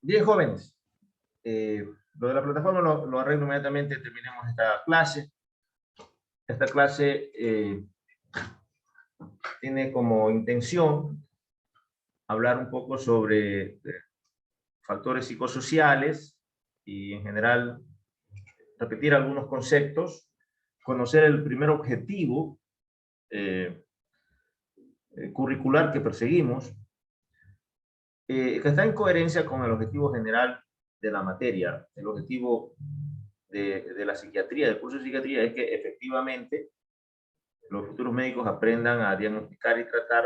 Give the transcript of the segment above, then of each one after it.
Bien, jóvenes, lo de la plataforma lo arreglo inmediatamente, terminemos esta clase. Esta clase tiene como intención hablar un poco sobre factores psicosociales y en general repetir algunos conceptos, conocer el primer objetivo eh, curricular que perseguimos, que está en coherencia con el objetivo general de la materia. El objetivo de la psiquiatría, del curso de psiquiatría, es que efectivamente los futuros médicos aprendan a diagnosticar y tratar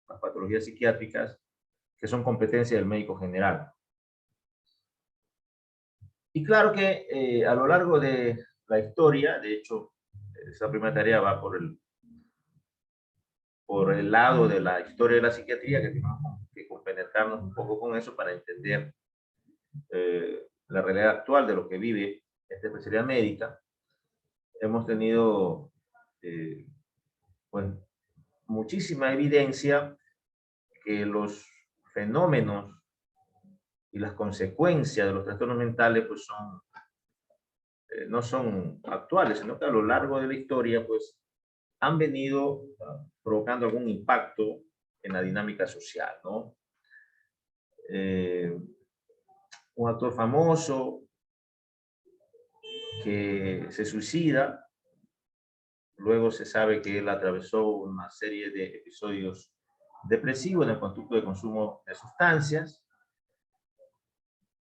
las patologías psiquiátricas que son competencia del médico general. Y claro que a lo largo de la historia, de hecho, esa primera tarea va por el lado de la historia de la psiquiatría, que tenemos que compenetrarnos un poco con eso para entender la realidad actual de lo que vive esta especialidad médica. Hemos tenido pues, muchísima evidencia que los fenómenos y las consecuencias de los trastornos mentales pues no son actuales, sino que a lo largo de la historia pues han venido provocando algún impacto en la dinámica social, ¿no? Un actor famoso que se suicida, luego se sabe que él atravesó una serie de episodios depresivos en el conducto de consumo de sustancias.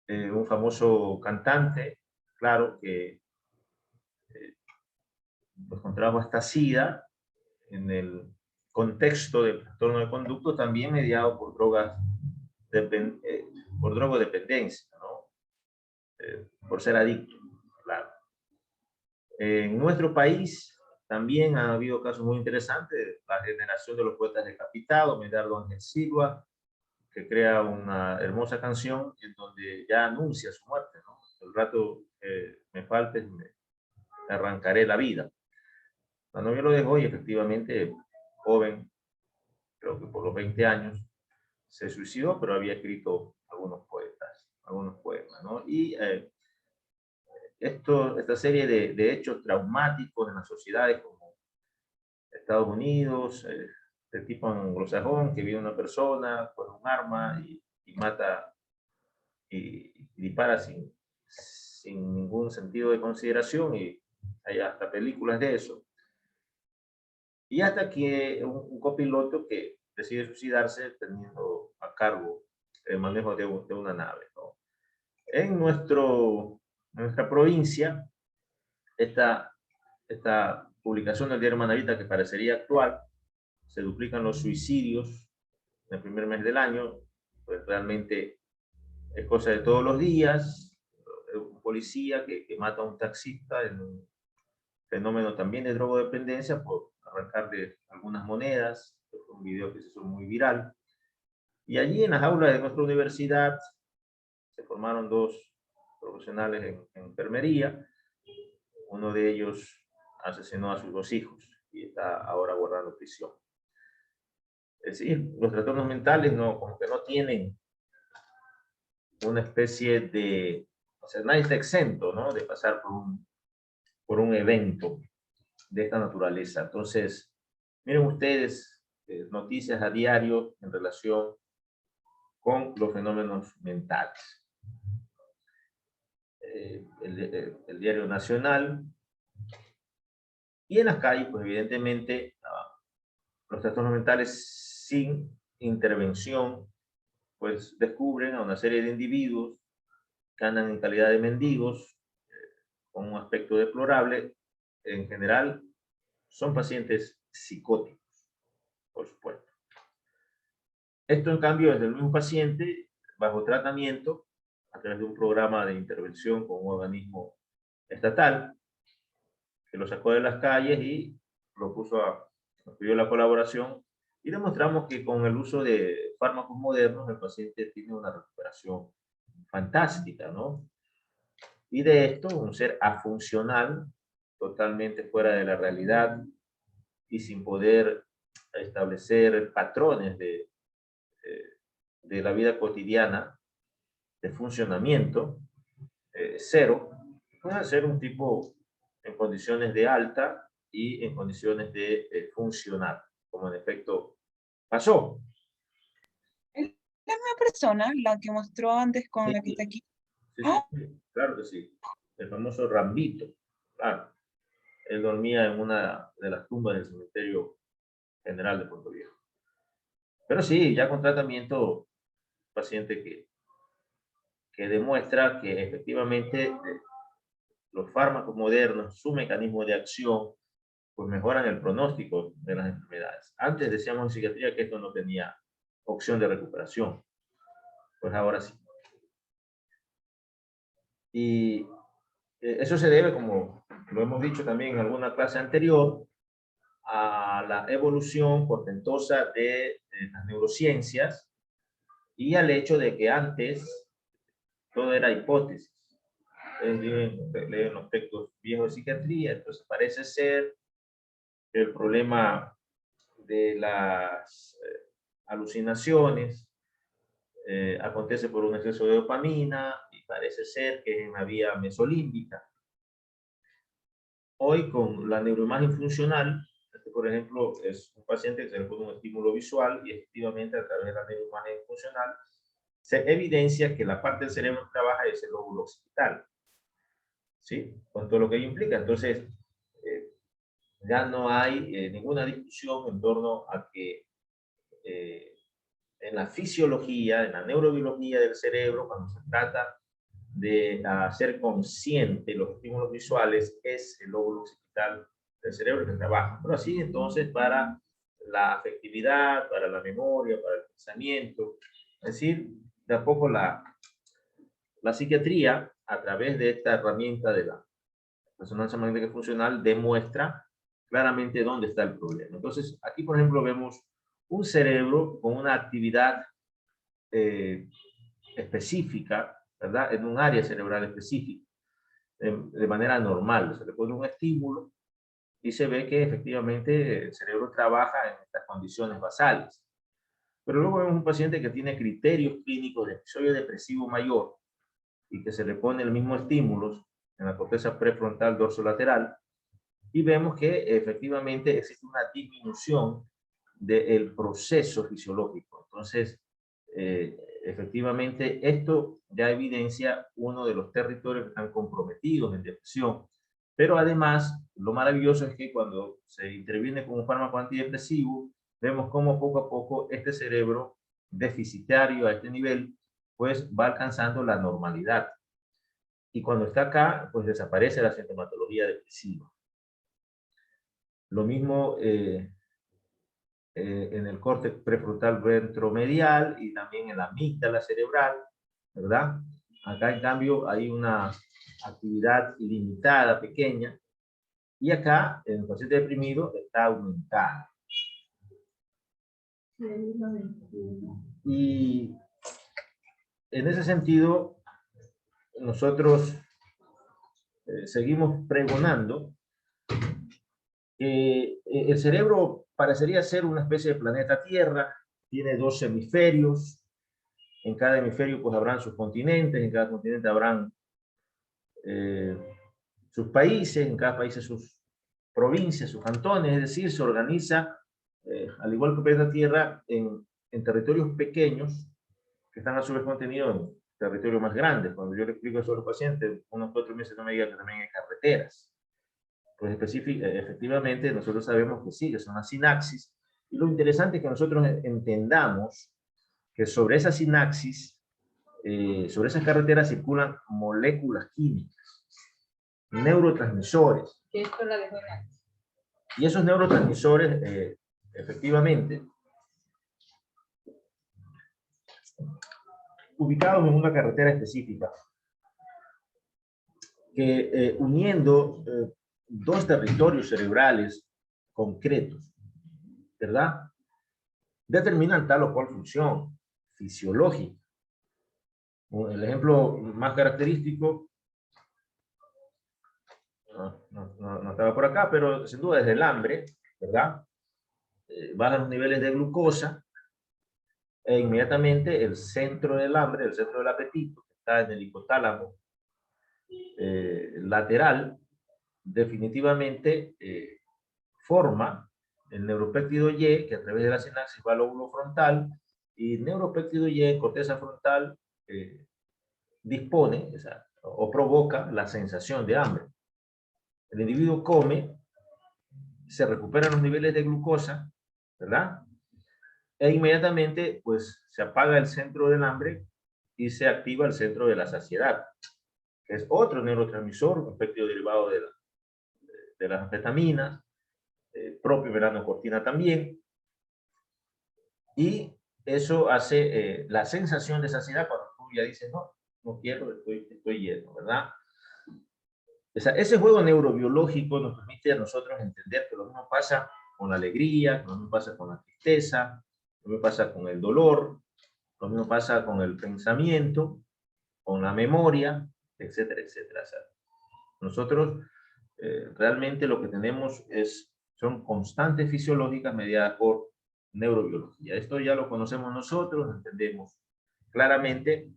Un famoso cantante, claro, que pues, contrajo esta SIDA en el contexto del trastorno de conducto, también mediado por por drogodependencia, ¿no? Por ser adicto, claro. En nuestro país también ha habido casos muy interesantes, la generación de los poetas decapitados, Medardo Ángel Silva, que crea una hermosa canción en donde ya anuncia su muerte, ¿no? El rato me faltes, me arrancaré la vida. La novia lo dejó y efectivamente, joven, creo que por los 20 años, se suicidó, pero había escrito algunos poemas, ¿no? Y esta serie de hechos traumáticos en las sociedades como Estados Unidos, de tipo anglosajón, que viene una persona con un arma y mata y dispara sin ningún sentido de consideración, y hay hasta películas de eso. Y hasta que un copiloto que decide suicidarse teniendo a cargo el manejo de una nave, ¿no? En nuestra provincia, esta publicación del diario Manavita, que parecería actual, se duplican los suicidios en el primer mes del año, pues realmente es cosa de todos los días. Un policía que mata a un taxista en un fenómeno también de drogodependencia por arrancarle algunas monedas. Fue un video que se hizo muy viral. Y allí en las aulas de nuestra universidad se formaron dos profesionales en enfermería. Uno de ellos asesinó a sus dos hijos y está ahora guardando prisión. Es decir, los trastornos mentales como que no tienen una especie de, o sea, nadie está exento, ¿no?, de pasar por un evento de esta naturaleza. Entonces, miren ustedes noticias a diario en relación con los fenómenos mentales. El diario Nacional, y en las calles, pues evidentemente, los trastornos mentales sin intervención, pues descubren a una serie de individuos que andan en calidad de mendigos, con un aspecto deplorable. En general, son pacientes psicóticos, por supuesto. Esto, en cambio, es del mismo paciente bajo tratamiento a través de un programa de intervención con un organismo estatal que lo sacó de las calles y nos pidió la colaboración, y demostramos que con el uso de fármacos modernos el paciente tiene una recuperación fantástica, ¿no? Y de esto, un ser afuncional, totalmente fuera de la realidad y sin poder establecer patrones de la vida cotidiana, de funcionamiento, cero, puede hacer un tipo en condiciones de alta y en condiciones de funcionar, como en efecto pasó. ¿Es la misma persona, la que mostró antes con Sí, la que está aquí? sí, ¡Ah! sí, claro que sí. El famoso Rambito. Claro. Él dormía en una de las tumbas del cementerio general de Puerto Viejo. Pero sí, ya con tratamiento, paciente que demuestra que efectivamente los fármacos modernos, su mecanismo de acción, pues mejoran el pronóstico de las enfermedades. Antes decíamos en psiquiatría que esto no tenía opción de recuperación, pues ahora sí. Y eso se debe, como lo hemos dicho también en alguna clase anterior, a la evolución portentosa de las neurociencias y al hecho de que antes todo era hipótesis. Leen los textos viejos de psiquiatría, entonces parece ser que el problema de las alucinaciones acontece por un exceso de dopamina y parece ser que es en la vía mesolímbica. Hoy con la neuroimagen funcional, este, por ejemplo, es un paciente que se le pone un estímulo visual y efectivamente a través de la neuroimagen funcional se evidencia que la parte del cerebro que trabaja es el lóbulo occipital, ¿sí? Con todo lo que ello implica. Entonces, ya no hay ninguna discusión en torno a que en la fisiología, en la neurobiología del cerebro, cuando se trata de hacer consciente los estímulos visuales, es el lóbulo occipital del cerebro que trabaja. Pero así entonces para la afectividad, para la memoria, para el pensamiento, es decir, de a poco la psiquiatría, a través de esta herramienta de la resonancia magnética funcional, demuestra claramente dónde está el problema. Entonces, aquí, por ejemplo, vemos un cerebro con una actividad específica, ¿verdad? En un área cerebral específica, de manera normal. Se le pone un estímulo y se ve que efectivamente el cerebro trabaja en estas condiciones basales. Pero luego vemos un paciente que tiene criterios clínicos de episodio depresivo mayor y que se le pone el mismo estímulo en la corteza prefrontal dorsolateral y vemos que efectivamente existe una disminución del proceso fisiológico. Entonces, efectivamente, esto ya evidencia uno de los territorios que están comprometidos en depresión. Pero además, lo maravilloso es que cuando se interviene con un fármaco antidepresivo, vemos cómo poco a poco este cerebro deficitario a este nivel, pues va alcanzando la normalidad. Y cuando está acá, pues desaparece la sintomatología depresiva. Lo mismo en el córtex prefrontal ventromedial y también en la amígdala cerebral, ¿verdad? Acá, en cambio, hay una actividad limitada, pequeña, y acá, en el paciente deprimido, está aumentada. Y en ese sentido, nosotros seguimos pregonando que el cerebro parecería ser una especie de planeta Tierra, tiene 2 hemisferios, en cada hemisferio pues habrán sus continentes, en cada continente habrán sus países, en cada país sus provincias, sus cantones, es decir, se organiza, al igual que el planeta Tierra, en territorios pequeños que están a su vez contenidos en territorios más grandes. Cuando yo le explico eso a los pacientes, unos 4 meses no me digan que también hay carreteras. Pues efectivamente nosotros sabemos que sí, que son las sinapsis, y lo interesante es que nosotros entendamos que sobre esa sinapsis, sobre esas carreteras circulan moléculas químicas, neurotransmisores. Y esos neurotransmisores, efectivamente, ubicados en una carretera específica, que uniendo dos territorios cerebrales concretos, ¿verdad? Determinan tal o cual función fisiológica. El ejemplo más característico, no estaba por acá, pero sin duda es el hambre, ¿verdad? Bajan los niveles de glucosa e inmediatamente el centro del hambre, el centro del apetito, está en el hipotálamo lateral, definitivamente forma el neuropéptido Y, que a través de la sinapsis va al lóbulo frontal, y el neuropéptido Y en corteza frontal dispone o provoca la sensación de hambre. El individuo come, se recuperan los niveles de glucosa, ¿verdad? E inmediatamente pues se apaga el centro del hambre y se activa el centro de la saciedad, que es otro neurotransmisor, un péptido derivado de las anfetaminas, propio melanocortina también, y eso hace la sensación de saciedad cuando tú ya dices, no, no quiero, estoy lleno, ¿verdad? O sea, ese juego neurobiológico nos permite a nosotros entender que lo mismo pasa con la alegría, que lo mismo pasa con la tristeza, lo mismo pasa con el dolor, lo mismo pasa con el pensamiento, con la memoria, etcétera, etcétera. O sea, nosotros realmente lo que tenemos son constantes fisiológicas mediadas por neurobiología. Esto ya lo conocemos nosotros, entendemos claramente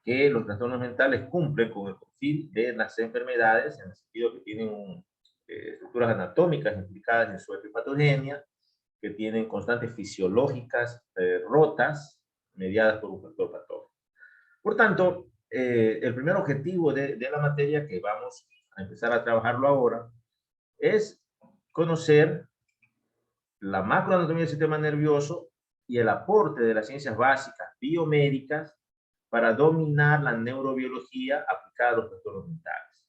que los trastornos mentales cumplen con el perfil de las enfermedades, en el sentido que tienen estructuras anatómicas implicadas en su epipatogenia, que tienen constantes fisiológicas rotas, mediadas por un factor patógeno. Por tanto, el primer objetivo de la materia que vamos a empezar a trabajarlo ahora es conocer la macroanatomía del sistema nervioso y el aporte de las ciencias básicas biomédicas para dominar la neurobiología aplicada a los trastornos mentales.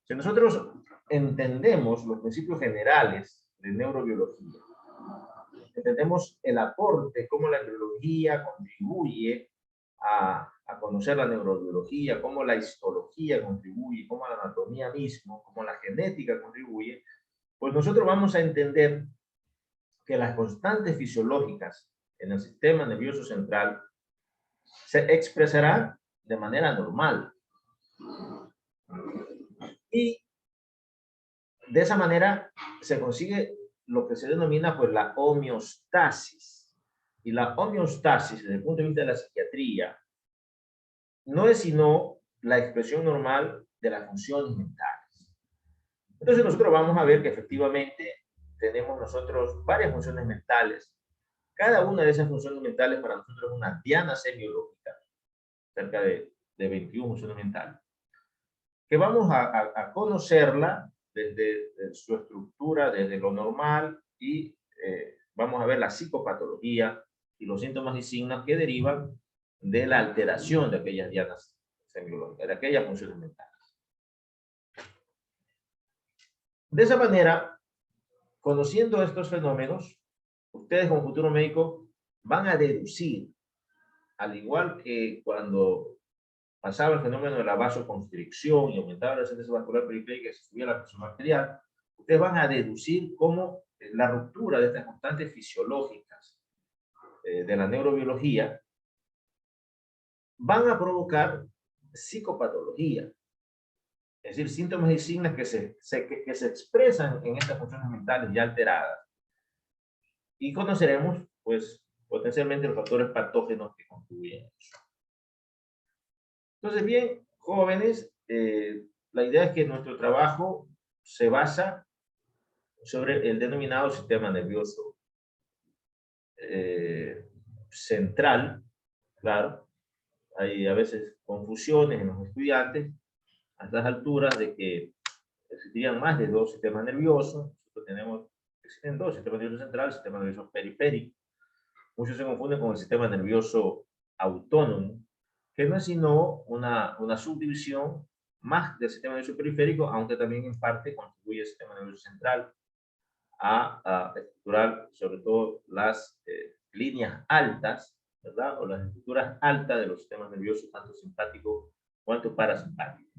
Si nosotros entendemos los principios generales de neurobiología, entendemos el aporte, cómo la neurología contribuye a conocer la neurobiología, cómo la histología contribuye, cómo la anatomía mismo, cómo la genética contribuye, pues nosotros vamos a entender que las constantes fisiológicas en el sistema nervioso central se expresarán de manera normal. Y de esa manera se consigue lo que se denomina pues la homeostasis. Y la homeostasis, desde el punto de vista de la psiquiatría, no es sino la expresión normal de las funciones mentales. Entonces nosotros vamos a ver que efectivamente tenemos nosotros varias funciones mentales. Cada una de esas funciones mentales para nosotros es una diana semiológica, cerca de 21 funciones mentales, que vamos a conocerla desde su estructura, desde lo normal, y vamos a ver la psicopatología y los síntomas y signos que derivan de la alteración de aquellas dianas semiológicas, de aquellas funciones mentales. De esa manera, conociendo estos fenómenos, ustedes como futuro médico van a deducir, al igual que cuando pasaba el fenómeno de la vasoconstricción y aumentaba la síntesis vascular periférica y se subía la presión arterial, ustedes van a deducir cómo la ruptura de estas constantes fisiológicas de la neurobiología van a provocar psicopatología, es decir, síntomas y signos que se expresan en estas funciones mentales ya alteradas. Y conoceremos, pues, potencialmente los factores patógenos que contribuyen a eso. Entonces, bien, jóvenes, la idea es que nuestro trabajo se basa sobre el denominado sistema nervioso central. Claro, hay a veces confusiones en los estudiantes a estas alturas de que existirían más de dos sistemas nerviosos. Nosotros existen dos sistemas nerviosos centrales, el sistema nervioso periférico. Muchos se confunden con el sistema nervioso autónomo, que no es sino una subdivisión más del sistema nervioso periférico, aunque también en parte contribuye el sistema nervioso central a estructurar sobre todo las líneas altas, ¿verdad? O las estructuras altas de los sistemas nerviosos, tanto simpático cuanto parasimpático.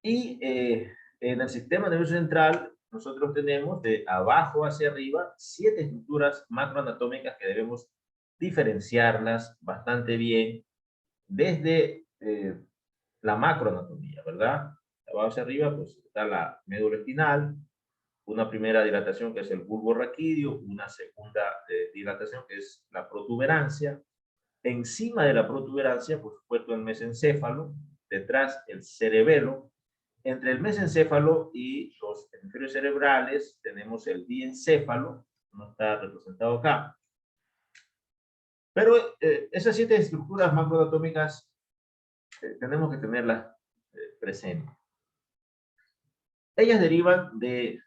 Y en el sistema nervioso central, nosotros tenemos de abajo hacia arriba 7 estructuras macroanatómicas que debemos diferenciarlas bastante bien desde la macroanatomía, ¿verdad? De abajo hacia arriba, pues está la médula espinal, una primera dilatación que es el bulbo raquídeo, una segunda dilatación que es la protuberancia, Encima de la protuberancia, por supuesto, el mesencéfalo, detrás el cerebelo. Entre el mesencéfalo y los hemisferios cerebrales tenemos el diencéfalo, no está representado acá. Pero esas 7 estructuras macroanatómicas tenemos que tenerlas presentes. Ellas derivan de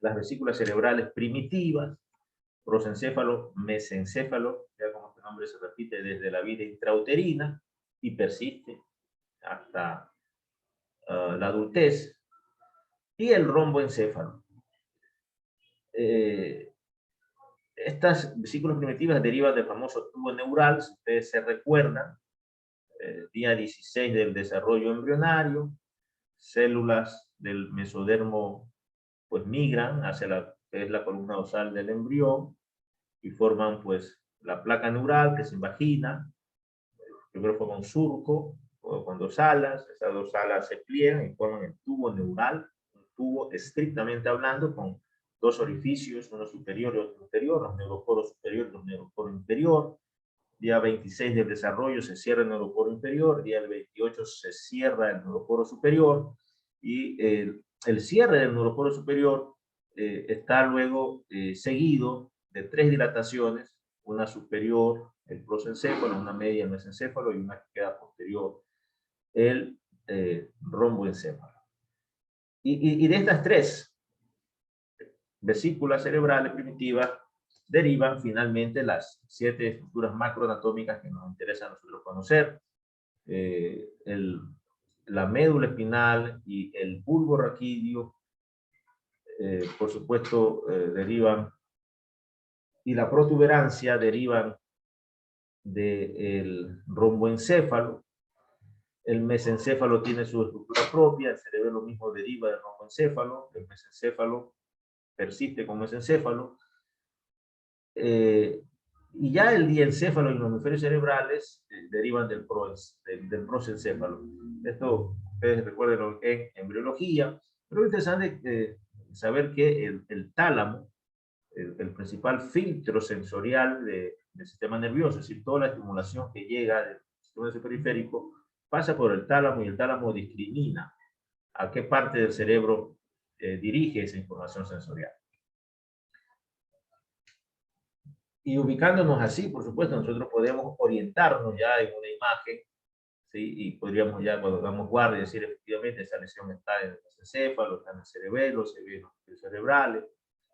las vesículas cerebrales primitivas, prosencéfalo, mesencéfalo, ya como este nombre se repite desde la vida intrauterina y persiste hasta la adultez, y el romboencéfalo. Estas vesículas primitivas derivan del famoso tubo neural, si ustedes se recuerdan, día 16 del desarrollo embrionario, células del mesodermo pues migran hacia la que es la columna dorsal del embrión y forman pues la placa neural que se invagina. Primero forma un surco con 2 alas, esas 2 alas se pliegan y forman el tubo neural, un tubo estrictamente hablando con 2 orificios, uno superior y otro inferior, los neuroporos superior y los neuroporos inferior. Día 26 del desarrollo se cierra el neuroporo inferior, día 28 se cierra el neuroporo superior, y el cierre del neuroporo superior está luego seguido de 3 dilataciones, una superior, el prosencéfalo, una media, el mesencéfalo, y una que queda posterior, el romboencéfalo. Y de estas 3 vesículas cerebrales primitivas derivan finalmente las 7 estructuras macroanatómicas que nos interesa a nosotros conocer. La médula espinal y el bulbo raquídeo, por supuesto, derivan, y la protuberancia derivan del romboencéfalo. El mesencéfalo tiene su estructura propia, el cerebelo mismo deriva del romboencéfalo, el mesencéfalo persiste como mesencéfalo. Y ya el diencéfalo y los hemisferios cerebrales derivan del prosencéfalo. Esto ustedes recuerden en embriología, pero es interesante saber que el tálamo, el principal filtro sensorial del sistema nervioso, es decir, toda la estimulación que llega del sistema periférico, pasa por el tálamo, y el tálamo discrimina a qué parte del cerebro dirige esa información sensorial. Y ubicándonos así, por supuesto, nosotros podemos orientarnos ya en una imagen, ¿sí? Y podríamos ya, cuando damos guardia, decir efectivamente esa lesión está en el mesencéfalo, está en el cerebelo, se ve en los cerebrales,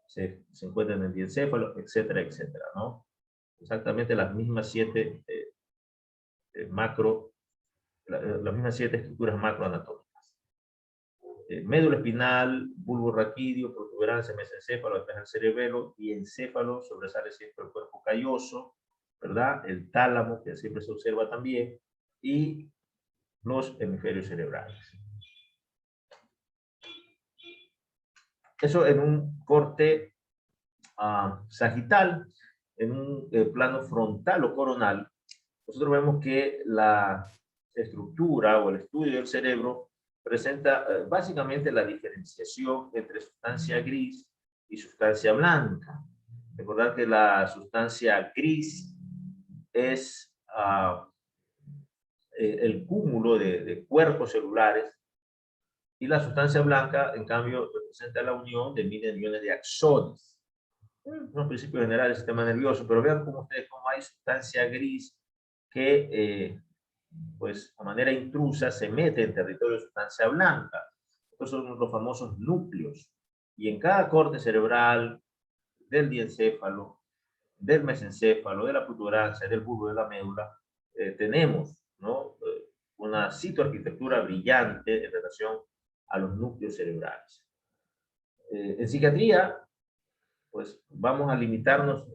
se encuentra en el diencéfalo, etcétera, etcétera, ¿no? Exactamente las mismas 7 las mismas 7 estructuras macroanatómicas. Médula espinal, bulbo raquídeo, protuberancia, mesencéfalo, detrás del cerebelo, y encéfalo, sobresale siempre el cuerpo calloso, ¿verdad? El tálamo, que siempre se observa también, y los hemisferios cerebrales. Eso en un corte sagital. En un plano frontal o coronal, nosotros vemos que la estructura o el estudio del cerebro presenta básicamente la diferenciación entre sustancia gris y sustancia blanca. Recordar que la sustancia gris es el cúmulo de cuerpos celulares, y la sustancia blanca, en cambio, representa la unión de miles de millones de axones. Unos principios generales del sistema nervioso, pero vean cómo hay sustancia gris que pues de manera intrusa se mete en territorio de sustancia blanca. Estos son los famosos núcleos, y en cada corte cerebral del diencéfalo, del mesencéfalo, de la protuberancia, del bulbo, de la médula, tenemos, ¿no? Una citoarquitectura brillante en relación a los núcleos cerebrales. En psiquiatría, pues vamos a limitarnos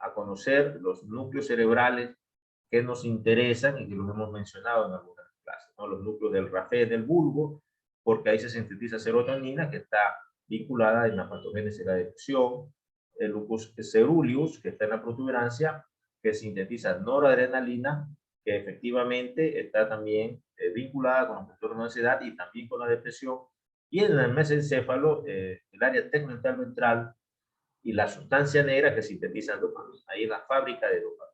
a conocer los núcleos cerebrales que nos interesan y que los hemos mencionado en algunas clases, ¿no? Los núcleos del RAFE del bulbo, porque ahí se sintetiza serotonina, que está vinculada en la patogénesis de la depresión. El lupus ceruleus, que está en la protuberancia, que sintetiza noradrenalina, que efectivamente está también vinculada con los trastornos de ansiedad y también con la depresión. Y en el mesencéfalo, el área tegmental ventral y la sustancia negra que sintetiza dopamina. Ahí es la fábrica de dopamina.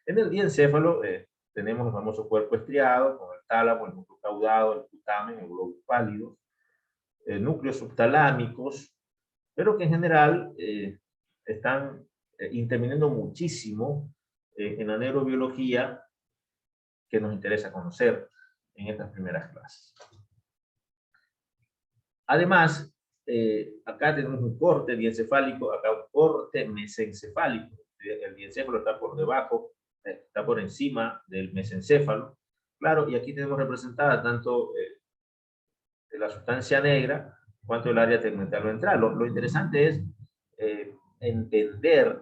En el diencéfalo tenemos el famoso cuerpo estriado, con el tálamo, el núcleo caudado, el putamen, el globo pálido, núcleos subtalámicos, pero que en general están interviniendo muchísimo en la neurobiología que nos interesa conocer en estas primeras clases. Además, acá tenemos un corte diencefálico, acá un corte mesencefálico. El diencéfalo está por debajo, está por encima del mesencéfalo. Claro, y aquí tenemos representada tanto la sustancia negra cuanto el área tegmental ventral. Lo interesante es entender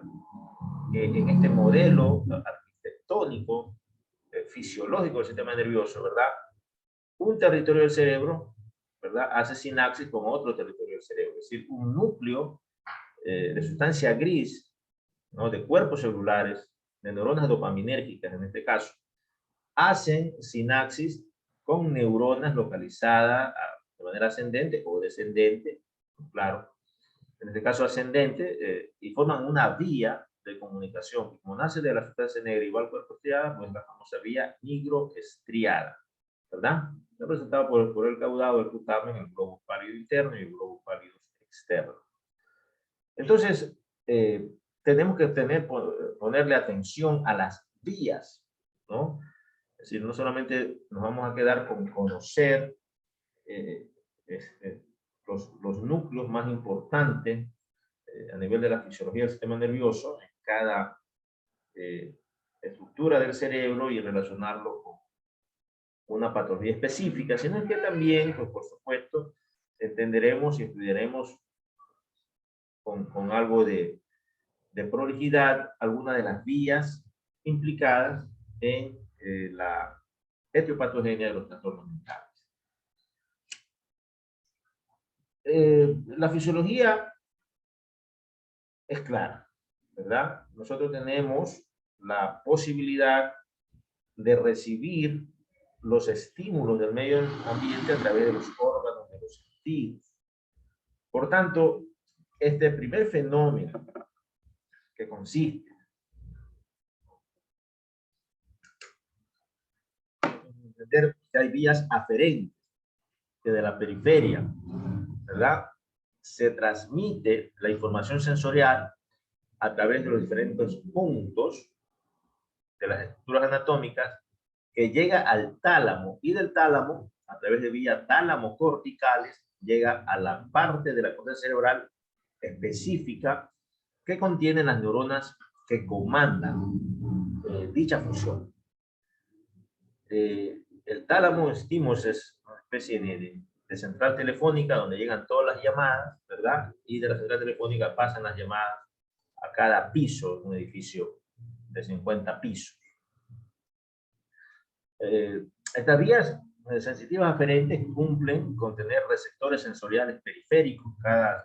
que en este modelo arquitectónico, fisiológico del sistema nervioso, ¿verdad? Un territorio del cerebro, ¿verdad?, hace sinapsis con otro territorio del cerebro. Es decir, un núcleo de sustancia gris, ¿no?, de cuerpos celulares, de neuronas dopaminérgicas en este caso, hacen sinapsis con neuronas localizadas de manera ascendente o descendente, claro, en este caso ascendente, y forman una vía de comunicación. Como nace de la sustancia negra igual cuerpo estriada, pues la famosa vía nigroestriada, ¿verdad? Representado por el caudado, el putamen, el globo pálido interno y el globo pálido externo. Entonces, tenemos que ponerle atención a las vías, ¿no? Es decir, no solamente nos vamos a quedar con conocer los núcleos más importantes a nivel de la fisiología del sistema nervioso en cada estructura del cerebro y relacionarlo con una patología específica, sino que también, pues, por supuesto, entenderemos y estudiaremos con algo de prolijidad algunas de las vías implicadas en la etiopatogenia de los trastornos mentales. La fisiología es clara, ¿verdad? Nosotros tenemos la posibilidad de recibir los estímulos del medio ambiente a través de los órganos de los sentidos. Por tanto, este primer fenómeno que consiste en entender que hay vías aferentes que de la periferia, ¿verdad?, se transmite la información sensorial a través de los diferentes puntos de las estructuras anatómicas que llega al tálamo, y del tálamo, a través de vías tálamo-corticales, llega a la parte de la corteza cerebral específica que contiene las neuronas que comandan dicha función. El tálamo, decimos, es una especie de central telefónica donde llegan todas las llamadas, ¿verdad? Y de la central telefónica pasan las llamadas a cada piso de un edificio de 50 pisos. Estas vías sensitivas aferentes cumplen con tener receptores sensoriales periféricos. Cada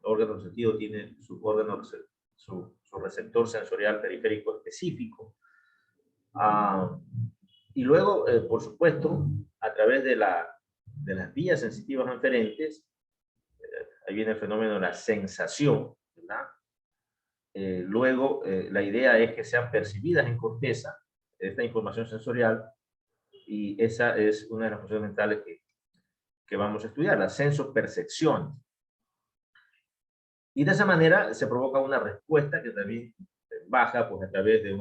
órgano del sentido tiene su receptor sensorial periférico específico. Y luego, por supuesto, a través de las vías sensitivas aferentes, ahí viene el fenómeno de la sensación, ¿verdad? Luego, la idea es que sean percibidas en corteza esta información sensorial, y esa es una de las funciones mentales que vamos a estudiar, la sensopercepción. Y de esa manera se provoca una respuesta que también baja, pues, a través de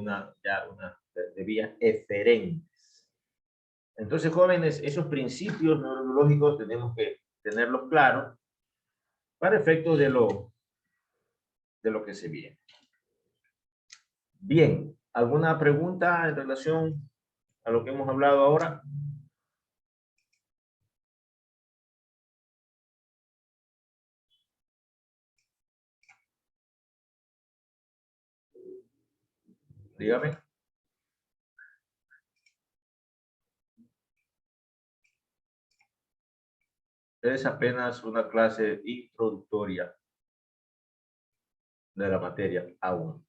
de vías eferentes. Entonces, jóvenes, esos principios neurológicos tenemos que tenerlos claros para efectos de lo que se viene. Bien, ¿alguna pregunta en relación a lo que hemos hablado ahora? Dígame. Es apenas una clase introductoria de la materia aún.